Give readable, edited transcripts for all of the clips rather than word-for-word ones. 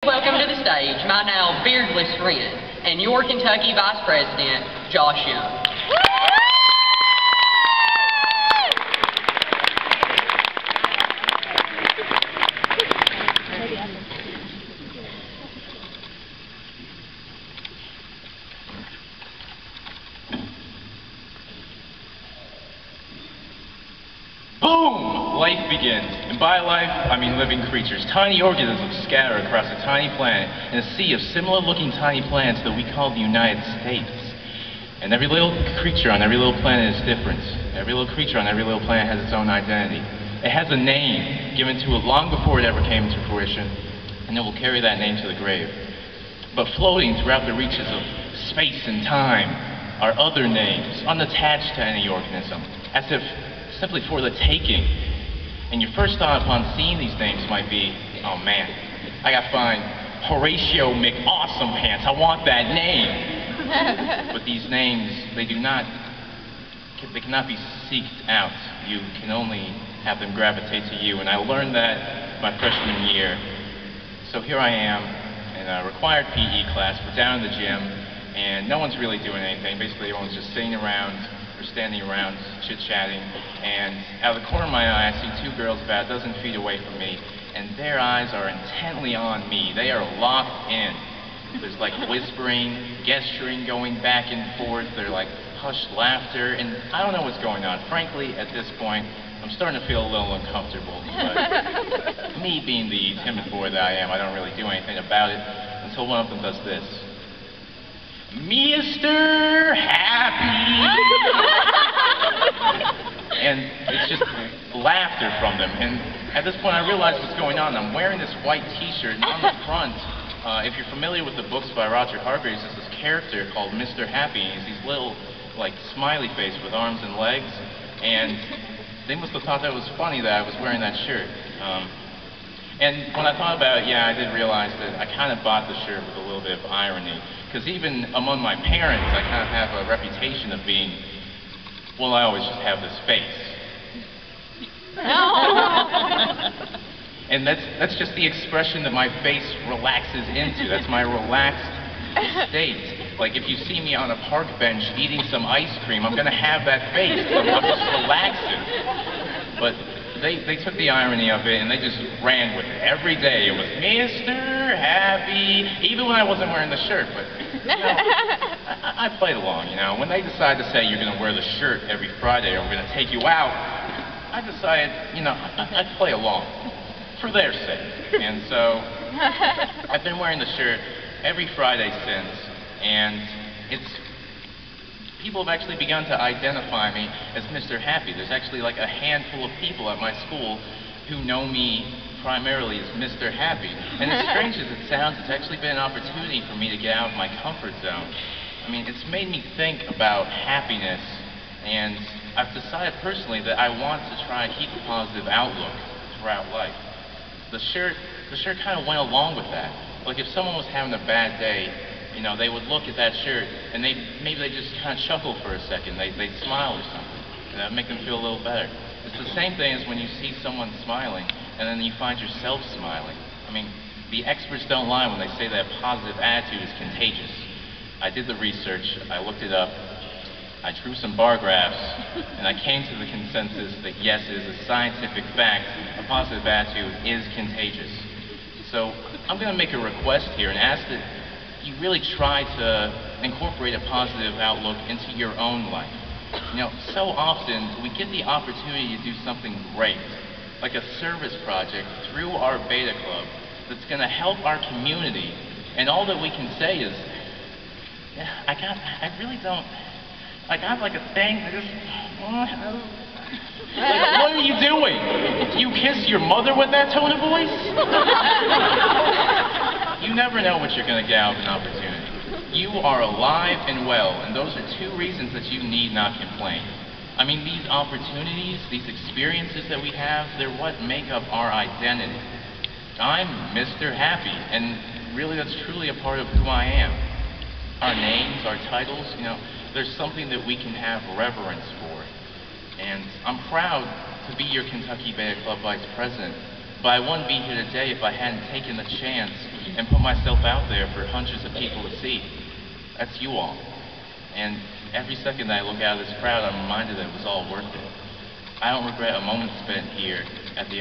Welcome to the stage, my now beardless friend, and your Kentucky Vice President, Josh Young. Boom! Life begins. And by life, I mean living creatures. Tiny organisms scattered across a tiny planet in a sea of similar-looking tiny planets that we call the United States. And every little creature on every little planet is different. Every little creature on every little planet has its own identity. It has a name given to it long before it ever came into fruition, and it will carry that name to the grave. But floating throughout the reaches of space and time are other names, unattached to any organism, as if simply for the taking. And your first thought upon seeing these names might be, oh man, I gotta find Horatio McAwesome Pants, I want that name. But these names, they cannot be seeked out. You can only have them gravitate to you, and I learned that my freshman year. So here I am in a required PE class, we're down in the gym, and no one's really doing anything. Basically everyone's just sitting around, or standing around, chit-chatting, and out of the corner of my eye, I see two girls about a dozen feet away from me, and their eyes are intently on me. They are locked in. There's like whispering, gesturing going back and forth, they're like hushed laughter, and I don't know what's going on. Frankly, at this point, I'm starting to feel a little uncomfortable, but me being the timid boy that I am, I don't really do anything about it until one of them does this. Mr. Happy! And it's just laughter from them. And at this point I realize what's going on. I'm wearing this white t-shirt, and on the front, if you're familiar with the books by Roger Hargreaves, there's this character called Mr. Happy. He's these little, like, smiley face with arms and legs. And they must have thought that was funny that I was wearing that shirt. And when I thought about it, yeah, I did realize that I kind of bought the shirt with a little bit of irony. Because even among my parents, I kind of have a reputation of being, well, I always just have this face. And that's just the expression that my face relaxes into. That's my relaxed state. Like if you see me on a park bench eating some ice cream, I'm going to have that face. I'm just relaxing. But they took the irony of it and they just ran with it. Every day it was Mr. Happy, even when I wasn't wearing the shirt. But you know, I played along, you know. When they decided to say you're going to wear the shirt every Friday or we're going to take you out, I decided, you know, I'd play along for their sake. And so I've been wearing the shirt every Friday since, and people have actually begun to identify me as Mr. Happy. There's actually like a handful of people at my school who know me primarily as Mr. Happy. And as strange as it sounds, it's actually been an opportunity for me to get out of my comfort zone. I mean, it's made me think about happiness, and I've decided personally that I want to try to keep a positive outlook throughout life. The shirt kind of went along with that. Like if someone was having a bad day, you know, they would look at that shirt and maybe they just kind of chuckle for a second. They'd smile or something, and that'd make them feel a little better. It's the same thing as when you see someone smiling and then you find yourself smiling. I mean, the experts don't lie when they say that positive attitude is contagious. I did the research, I looked it up, I drew some bar graphs, and I came to the consensus that yes, it is a scientific fact, a positive attitude is contagious. So I'm going to make a request here and ask that you really try to incorporate a positive outlook into your own life. You know, so often we get the opportunity to do something great, like a service project through our Beta Club that's going to help our community, and all that we can say is, yeah, I got like a thing that just, like, what are you doing? Do you kiss your mother with that tone of voice? You never know what you're going to get out of an opportunity. You are alive and well, and those are two reasons that you need not complain. I mean, these opportunities, these experiences that we have, they're what make up our identity. I'm Mr. Happy, and really that's truly a part of who I am. Our names, our titles, you know, there's something that we can have reverence for. And I'm proud to be your Kentucky Beta Club Vice President. But I wouldn't be here today if I hadn't taken the chance and put myself out there for hundreds of people to see. That's you all. And every second that I look out of this crowd, I'm reminded that it was all worth it. I don't regret a moment spent here at the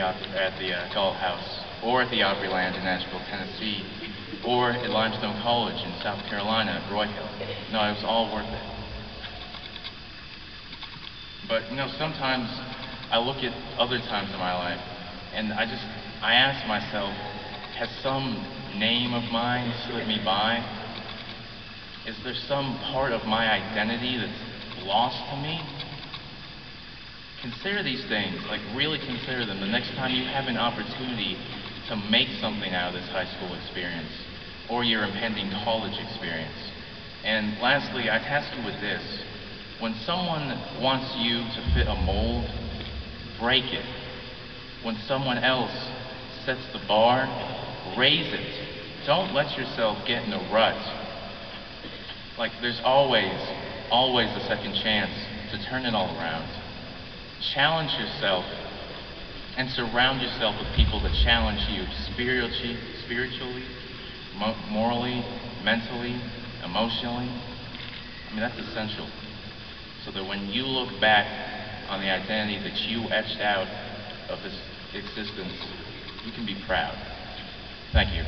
Galt House, or at the Opryland in Nashville, Tennessee, or at Limestone College in South Carolina at Roy Hill. No, it was all worth it. But, sometimes I look at other times in my life, and I ask myself, has some name of mine slipped me by? Is there some part of my identity that's lost to me? Consider these things, really consider them the next time you have an opportunity to make something out of this high school experience, or your impending college experience. And lastly, I task you with this. When someone wants you to fit a mold, break it. When someone else sets the bar, raise it. Don't let yourself get in a rut. There's always a second chance to turn it all around. Challenge yourself and surround yourself with people that challenge you spiritually, morally, mentally, emotionally. That's essential. So that when you look back on the identity that you etched out of this existence, you can be proud. Thank you.